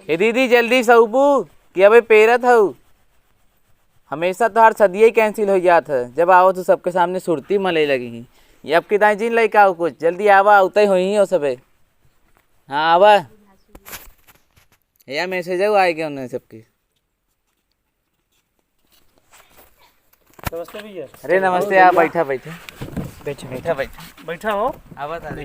ए दीदी जल्दी सऊबू कि अबे पेरत हूँ। हमेशा तो हर सदिया ही कैंसिल हो जात है। जब आओ तो सबके सामने सुरती मले लगी। ये अब कितना जिन लड़का हो कुछ जल्दी आवा उतई हो ही हो सबे। हाँ आवा या मैसेज आए गए उन्हें सबकी। नमस्ते भैया। अरे नमस्ते आप बैठा बैठा बैठा बैठा हो। आवा था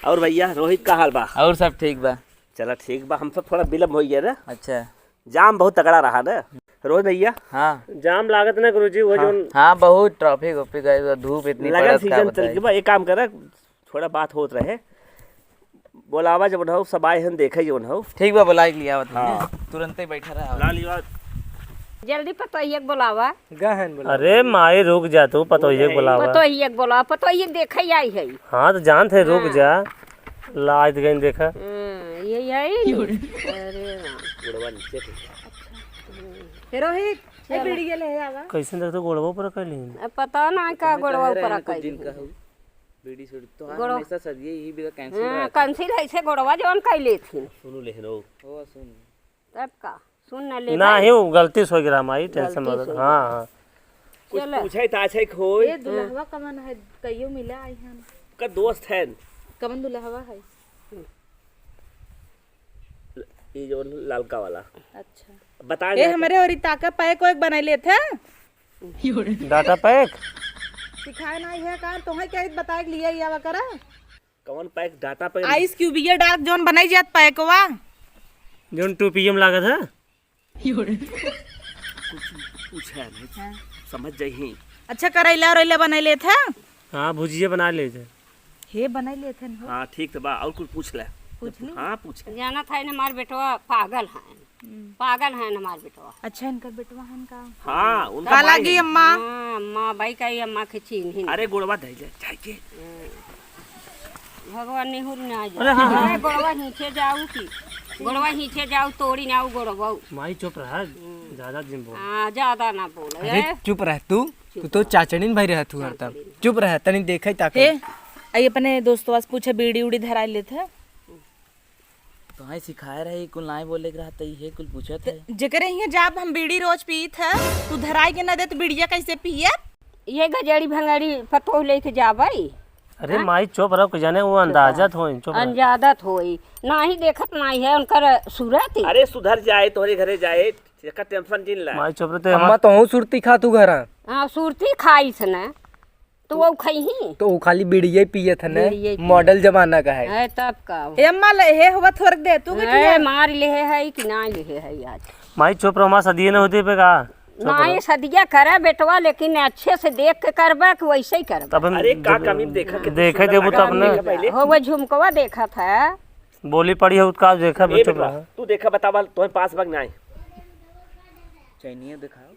और भैया रोहित का हाल बा? और सब ठीक बा। चला ठीक बा। हम सब थोड़ा विलम्ब हो गया ना। अच्छा जाम बहुत तगड़ा रहा ना रोहित भैया। हाँ जाम लागत ना गुरुजी वो जो हाँ बहुत ट्रैफिक ओफिक है धूप इतनी लगन पड़त का सीजन चल बताई। के बा। एक काम कर थोड़ा बात होत रहे बोलावा जब हो सब आए हम देखे जो हो। ठीक बा बुला लिया हाँ। तुरंत ही बैठा रहा। ला लिया जल्दी पतोहिए बोलावा। अरे माई रुक जा तू पतोहिए बुलावा। पतोहिए बोलावा पतोहिए देखे आई है। हाँ तो जान थे रुक जा लाज गई देखा ये आई अरे गुड़वा नीचे रोहित ये बीड़ी ले आवा। कैसे देख तो गोड़वा पर कैली पता ना का गोड़वा ऊपर कई बीड़ी सुड़ी तो हमेशा सदिए ही भी कैंसिल हां कैंसिल ऐसे गोड़वा जवन कैले थी। सुनो लेहनो ओ सुन तब का सुन ना ले ना ही गलती हो गया माई टेंशन मत। हाँ हाँ कुछ पूछे ता छै खोई ये दुल्हवा कमन है कईयो मिला आई हन का दोस्त है कमन दुल्हवा है। ये जो लालका वाला। अच्छा बता ये हमारे और ताका पैक वैक बनैले थे डाटा पैक सिखाए ना है का तोहे क्या बताए के लिए आवा करा कौन पैक डाटा पैक आइस क्यूबिया डार्क जोन बनाई जात पैकवा जोन 2 PM लागत है। पूछे नहीं समझ जाई। अच्छा करैला रैला बनैले थे। हाँ भुजिया बना ले थे। हे बनैले थे न हाँ ठीक तो बा और कुछ पूछ ले। पूछ ली। हाँ पूछ जाना था ना हमार बेटवा पागल है हमार बेटवा। अच्छा इनकर बेटवा हन का हाँ उनका का भाई लागी है। अम्मा हां मां भाई का ये अम्मा के चीन ही अरे गुड़वा दे जा चाहिए भगवान निहुर ना जाए। गोड़वा नीचे जाऊ की गोड़वा नीचे जाऊ तोड़ी ना गोड़वा। माई चुप रहा ज्यादा जिम बोल। हां ज्यादा ना बोले। अरे चुप रह तू तो चाचड़ीन भाई रह तू हरदम चुप रह तनी देखे ताके। हे आई अपने दोस्तवा से पूछे बीड़ी उड़ी धराई ले थे तो हाय सिखाए रहे कुल नाई बोले के रहता है कुल पूछा था। जेकरे हिया जाब हम बीड़ी रोज पीत है तू धराई के न दे तो बीड़िया कैसे पियत। ये गजड़ी भंगड़ी पतो लेके जाबई। अरे माई चुप रहो कि जाने वो अंदाजत हो चुप रह। अंजादत होई ना ही देखत नहीं है उनकर सूरत। अरे सुधर जाए तोहरे घरे जाए का टेंशन जिन ला। माई चुप रहे अम्मा तो हूँ सुरती खा तू घरा हां सूरती खाई सने तो वो खई तो वो खाली बीड़िया पिए थे बीड़िये ना मॉडल जमाना का है। है तब का हे अम्मा हे हुआ थोरक दे तू ए मार ले है कि ना ले है आज माई चुप रहो हमारा सदिए न होती पे का ना ये सदिया करे बेटवा लेकिन अच्छे से देख के करबा कि वैसे ही करबा। तब हम अरे का कमी देखा के देखे थे वो तो अपने हो वो झुमकवा देखा था बोली पड़ी है उसका देखा ए चुप बेटा रहा। तू देखा बतावा तुम्हें पास बग ना चैनिया दिखाओ।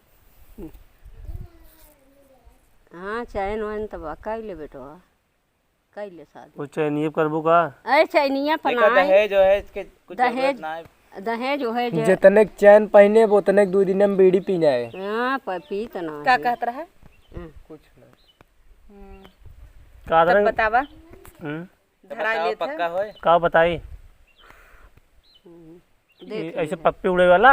हां चैन वन तब कैले बेटवा कैले शादी वो चैनिए करबू का ए चैनिया देखा पनाए दहेज जो है इसके कुछ दहेज जरूरत ना है। दहेज है जे जितने चैन पहने वो उतने 2 दिन में बीड़ी पी जाए। हां पपी तना का कहत रहा का तब बतावा तो धराई बताओ ले थे पक्का होए। का बताई ऐसे पप्पी उड़े वाला।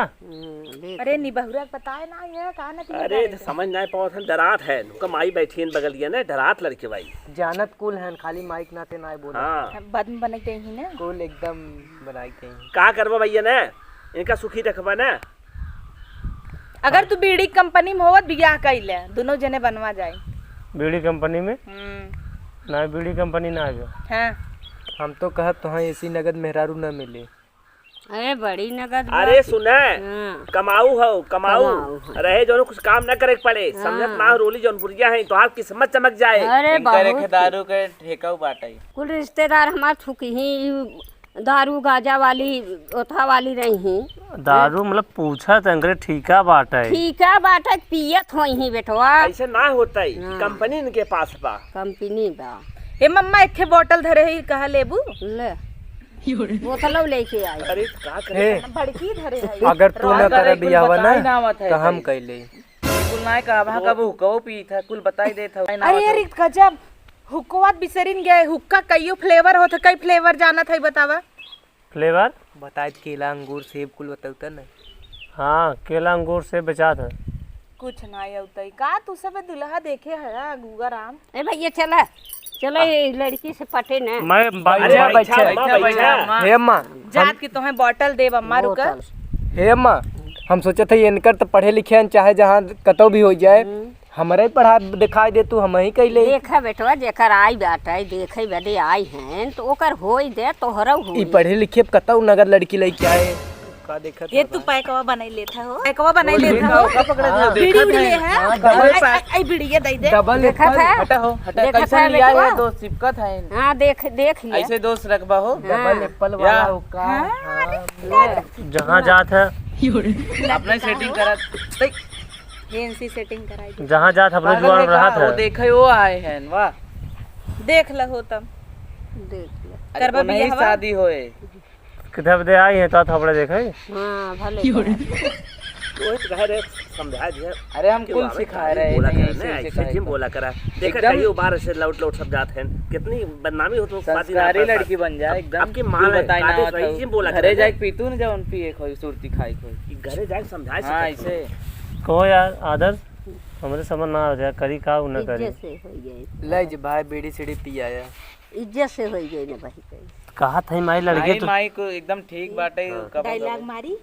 अरे निबहुरा बताए ना ये का न अरे समझ ना पाओ हम डरात है उनका माई बैठी है बगल गया ना डरात लड़के भाई। जानत कुल है खाली माइक नाते ना बोले हाँ बाद में बनते ही ना कुल एकदम बनाई के का करबा भैया ना इनका सुखी रखबा ना। अगर तू बीड़ी कंपनी में होवत बियाह कैले दोनों जने बनवा जाए। बीड़ी कंपनी में ना बीड़ी कंपनी ना आगे हां हम तो कहत तो ऐसी नगद मेहरारू न मिले। अरे बड़ी नगद अरे सुने हां कमाऊ हो कमाऊ रहे जो कुछ काम न करे पड़े समझत ना हो रोली जौन बुरिया है तो किस्मत चमक जाए। अरे इनकर एक बहुत दारू के ठेका बाटाई। कुल रिश्तेदार हमार थुकी ही दारू गाजा वाली ओथा वाली रही दारू मतलब पूछा तो अंग्रेज ठीका बाटा है। ठीका बाटा पियत होई ही बेटवा ऐसे ना होता ही कंपनी इनके पास बा कंपनी बा। हे मम्मा एक बोतल धरे ही कहा लेबू ले बोतल लेके आई। अरे का करे भड़की धरे है अगर तू न करे बियाह ना तो हम कैले कुल नाय का वहां कबू कबू पी था कुल बताई दे था। अरे अरे गजब हुक्का बिसरिन गए हुक्का कईयो फ्लेवर होता कई फ्लेवर जाना था बतावा फ्लेवर बताए केला अंगूर सेब कुल बताऊता ना। हाँ केला अंगूर से बेचा था। कुछ ना होता का तू सब दुल्हा देखे है गुगा राम। ए भैया चला चलो ये लड़की से पटे ना। मैं अरे बैठा बैठा हे अम्मा जात की तुम्हें बॉटल देव अम्मा रुक। हे अम्मा हम सोचे थे इनकर तो पढ़े लिखे हैं चाहे जहाँ कतो भी हो जाए हमारे ही पढ़ा दिखाई दे तू हम ही कैले। देखा बेटवा जेकर आई बाटे देखे बदे आई हैं तो ओकर होई दे तोहरा ई होई। पढ़े लिखे कतो नगर लड़की लेके आए का देखा ये तू पैकवा बनाई लेता हो पैकवा बनाई लेता हो बीड़ी उड़ी ले है आई बीड़ी ये दे दे। डबल देखा था हटा हो हटा देखा कैसे था लिया बेटवा? है दोस्त चिपकत है हाँ देख देख ले ऐसे दोस्त रखबा हो डबल एप्पल वाला हो का जहाँ जात है अपने सेटिंग करत एनसी सेटिंग कराई दे। जहाँ जात अपने पागल जुआन है रहा का? वो था। देखे वो आए हैं वाह देख लहो तब देख ले करबा नहीं बियाहवा? शादी होए किधर बदे आई है तो थोड़े देखे। हाँ भले वो तो कह रहे समझा दिया। अरे हम कुल सिखा रहे बोला हैं कर ऐसे ऐसे जिम बोला करा देखा एकदम- कई बार से लौट लौट सब जाते हैं कितनी बदनामी हो तो संस्कारी लड़की बन जाए एकदम आपकी माँ ने बताई ना आदेश आवत वही हो। जिम बोला घरे करे जाके पीतू ना जब उन पिए खोई सुरती खाई खोई घरे जाके समझा हाँ ऐसे कहो यार आदर्श हमरे समझ ना आ जाए करी का उ न करी। इज्जत से हो गई ले जी भाई बीड़ी सीढ़ी पी आया। इज्जत से हो गई ना भाई कहा था माई लड़के माई तो माई को एकदम ठीक बाटे कब डायलॉग मारी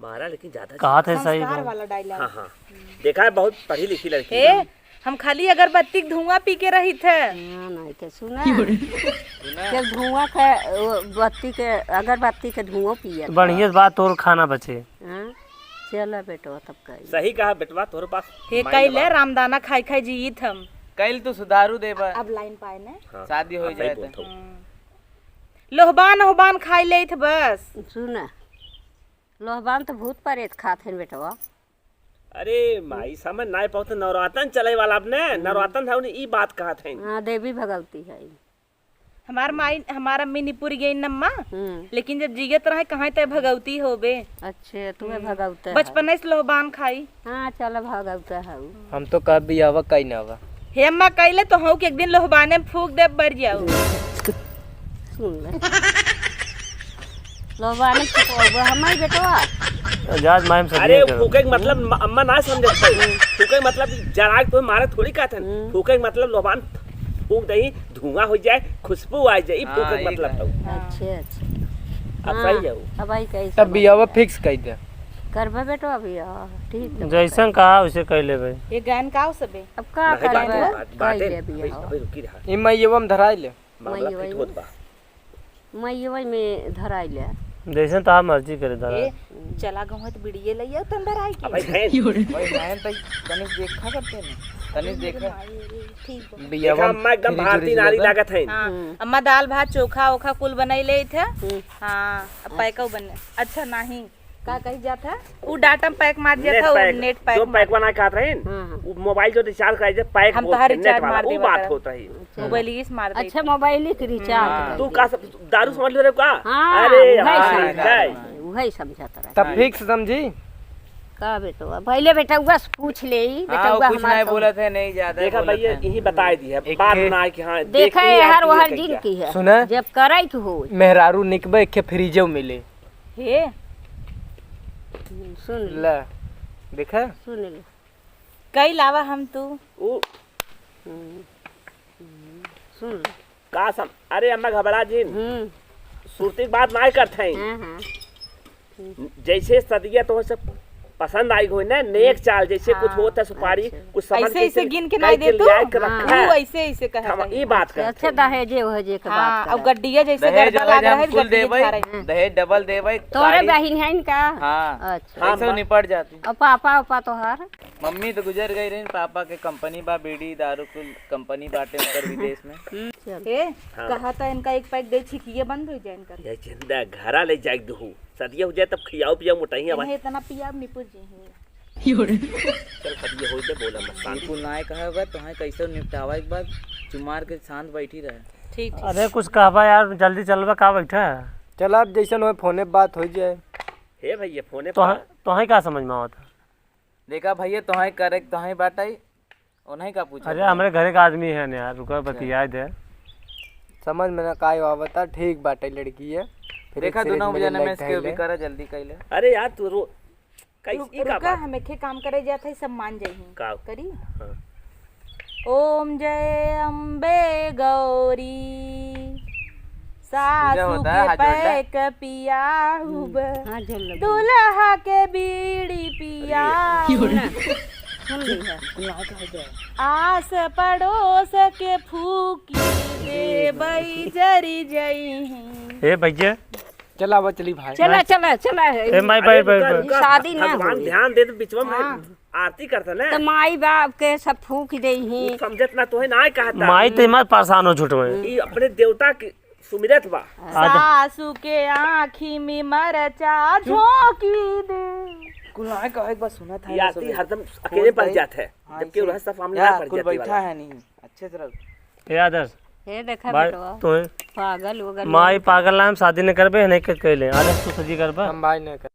मारा लेकिन ज्यादा कहा था सही कार बात। वाला डायलॉग। हाँ हाँ देखा है बहुत पढ़ी लिखी लड़की ए हम खाली अगरबत्ती के धुआं पी के रही थे। हाँ नहीं तो सुना जब धुआं के वो बत्ती के अगरबत्ती के धुआं पिया बढ़िया बात और खाना बचे। हाँ चलो बेटवा तब कही सही कहा बेटवा तोरे पास हे कैले रामदाना खाई खाई जीत हम। कैल तू सुधारू देबा अब लाइन पाए ने शादी हो जाए तो लोहबान होबान खाई ले थे बस। सुना लोहबान तो भूत प्रेत खाते हैं बेटवा। अरे माई समझ ना पाओ तो नवरातन चले वाला अपने नवरातन था उन्हें ई बात कहा थे। हाँ देवी भगवती है। हमार माई हमारा मिनीपुर गई नम्मा लेकिन जब जीगत रहे कहाँ तय भगवती होबे। अच्छे तुम्हें भगवता है। बचपन से लोहबान खाई। हाँ चलो भगवता है हम तो कब भी आवा कहीं ना आवा। हे अम्मा कैले तो हूँ कि एक दिन लोहबाने में फूक दे बढ़ जाओ। सुन ले लोहबाने हमारे बेटवा जाज माइम से अरे फूके के मतलब अम्मा ना समझ फूके के मतलब जरा तो मारे थोड़ी का था फूके के मतलब लोबान फूक दही धुआं हो जाए खुशबू आ जाए फूके के मतलब तो अच्छे अच्छे अब सही जाओ अब आई कैसे तब भी आवा फिक्स कह दे। करबे बेटवा अभी ठीक है। जैसन कहा वैसे कह ले भाई। ये गान का सबे अब का नहीं करबे बातें कैले भी अभी रुकी रहा ई मैं ये हम धराई ले मामला वही- फिट होत बा मैं ये में धराई ले जैसन तो आप मर्जी करे दादा। ए चला गहत बिड़िए लइया त अंदर आई अब भाई है भाई मैं तो तनिक देखा करते ना तनिक देखा ठीक बा। बिया देखा अम्मा एकदम भारतीय नारी लागत है। हाँ अम्मा दाल भात चोखा ओखा कुल बनाई ले थे। हाँ अब पैका बने अच्छा नहीं का कही जाता वो डाटा पैक मार दिया था वो नेट पैक जो पैक बना के आते हैं वो मोबाइल जो रिचार्ज कराए पैक हम तो हर रिचार्ज मार वो देवा बात करा। होता है। मोबाइल इस मार दे। अच्छा मोबाइल के रिचार्ज तू का दारू समझ ले रे का हाँ, अरे वही हाँ समझा काय वही समझाता रहा तब फिक्स समझी। का बेटवा पहले बेटा बस पूछ ले हाँ वो कुछ नहीं बोला थे नहीं ज्यादा देखा बोला भैया था। यही बता दी है बात ना है कि हाँ देखा देखनी है हर आती वहर कहीं जिन क्या। की है सुना जब करे तो हो मेहरारू निकबे के फ्रीजो मिले हे सुन ले ला देखा सुन ले कई लावा हम तू वो सुन ले का सम अरे अम्मा घबरा जी सुरती बात ना करते हैं हाँ हाँ जैसे सदिया तो सब पसंद आई हो ना नेक चाल जैसे कुछ होता है सुपारी कुछ समझ ऐसे ऐसे गिन के नहीं दे तू तू ऐसे ऐसे कहे हम ये बात कर अच्छा दहेजे वहेजे के हाँ बात अब गड्डिया जैसे दहेज गर्दा लाग रहा है हम कुल गड्डिया देबै खा रहे दहेज डबल देबै तोरे गाड़ी- बहन है इनका हाँ अच्छा ऐसे निपट जाती और पापा उपा तोहार मम्मी तो गुजर गई रही पापा के कंपनी बा बीड़ी दारू कुल कंपनी बाटे उनकर विदेश में हे कहा था इनका एक पैक दे छिकिए बंद हो जाए इनका ये जिंदा घरा ले जाए दहू सदिया हो जाए तब खियाओ पियाओ मोटाई अब इन्हें इतना पिया निपुर जी है चल सदिया हो जाए बोला मत शांत कुल नाय कहा होगा तो हाँ कैसे निपटावा एक बार चुमार के शांत बैठी रहे ठीक ठीक अरे कुछ कहबा यार जल्दी चलबा का बैठा है चल आप जैसन हो फोने बात हो जाए। हे भैया फोने तो पर तो क्या समझ में आवत। देखा भैया तुम्हें करे तुम्हें बाटाई उन्हें का पूछा अरे हमारे घरे का आदमी है ना यार रुका बतियाए दे। समझ में ना काय आवता ठीक बाटे लड़की है देखा फिर दोनों एक बजे मिनट में इसके लाइट भी करा जल्दी कैले। अरे यार तू रो कई ई का रुका बात हमें खे काम करे जात है सब मान जाई का करी हाँ। ओम जय अम्बे गौरी सासू होता है, के हाथ जोड़ना। पैक पिया हाँ झल लगे दूल्हा के बीड़ी पिया सुन ली है आस पड़ोस के फूकी दे बई जरी जई ए भैया चला वो चली भाई चला चला चला ए माई बैठ बैठ रुका, बैठ रुका, शादी ना भगवान होई। ध्यान दे तो बिचवा में आरती करता ना तो माई बाप के सब फूक दे ही तू समझत ना तो है ना कहता माई ते मत परेशान हो झूठ में ई अपने देवता के सुमिरत बा सासू के आँखी में मरचा झोंकी दे कुल ना का एक बार सुना था ये आरती हरदम अकेले पड़ जाता है जबकि वह सब मामला यार पड़ कुल जाती बैठा है नहीं अच्छे तरह। ए आदर्श हे देखा भाई बेटवा तू पागल वगल माई पागल नाम शादी न करबे नहीं कर कैले आदर्श तू सजी करबा हम भाई नहीं कर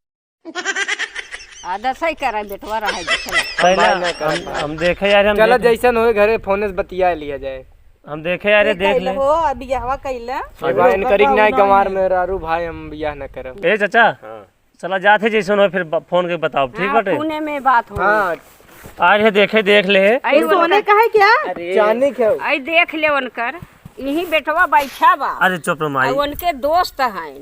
आदर सही करा बेटवा रहा चला पहले हम देखे यार चलो जैसन होए घरे फोन से बतिया लिया जाए। हम देखे यार ये देख ले हो अभी हवा कैला भाई इनकरी नहीं गंवार में रारू भाई हम बियाह न करब। ए चाचा हाँ चला जाते जैसे हो फिर फोन के बताओ ठीक हाँ, बाटे पुणे में बात हो हाँ आज है देखे देख ले आई सोने का है क्या जाने क्या आई देख ले उनकर यही बेटवा बैठा बा अरे चुप रहो माई और उनके दोस्त हैं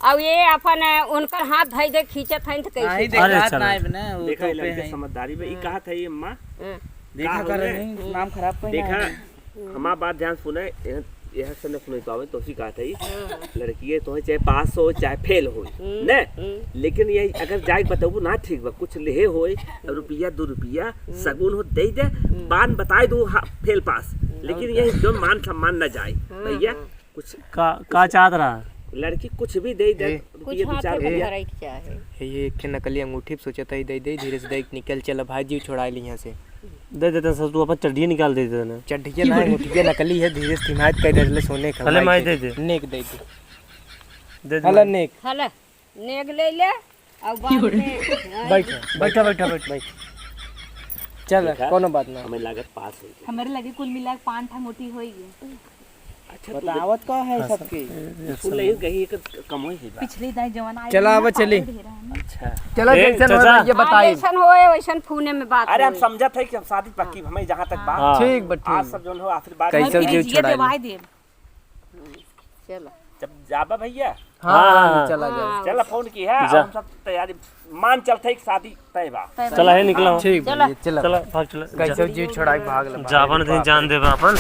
अब ये अपन उनकर हाथ धइ दे खींचत हैं तो कैसे नहीं अरे देखा चलो। ना है ना वो देखा तो ये पे लड़के है समझदारी में ई कहा था ये अम्मा देखा का कर होले? नहीं नाम खराब पे देखा ना हमारा बात ध्यान सुने यह से न सुने पावे तो कहा था लड़की है तो चाहे पास हो चाहे फेल हो ने लेकिन ये अगर जाए बताबू ना ठीक बा कुछ लेहे होए रुपया 2 रुपया सगुन हो दे दे बान बताए दो फेल पास लेकिन ये जो मान सम्मान न जाए भैया कुछ का चाहत रहा लड़की कुछ भी दे दे कुछ रुपया 2 हाथ 4 में रुपया धरे के चाहे ये एक नकली अंगूठी सोचा था दे दे धीरे से दे निकल चला भाई जी छोड़ा ली यहाँ से दे देते सब तू अपन चड्डी निकाल देते ना चढ़िया ना अंगूठी नकली है धीरे से हिमायत कर दे सोने का हले माई दे दे नेक दे दे हला नेक हले नेग ले ले और बाद में बैठा बैठा बैठ चल कोनो बात ना हमें लागत पास हो हमारे लगे कुल मिला 5 ठा मोटी होई अच्छा बतावत का है सबके सुन ले कहीं एक कम होई है पिछले दाई जवान आए चला अब चली अच्छा चला ए, जैसन चाचा। हो ये बताइए जैसन होए वैसन पुणे में बात अरे हम होए। समझत है कि हम शादी पक्की हमें जहाँ तक बात हाँ ठीक बट आज सब जो हो आखिरी बात कैसे जीव छोड़ा दवाई दे चलो जब जाबा भैया हाँ चला जाए चल फोन की है हम सब तैयारी मान चलते एक शादी तय बा चला है निकला ठीक भैया चला चला भाग चला कैसे जीव छोड़ा भाग ला जावन नहीं जान देबा अपन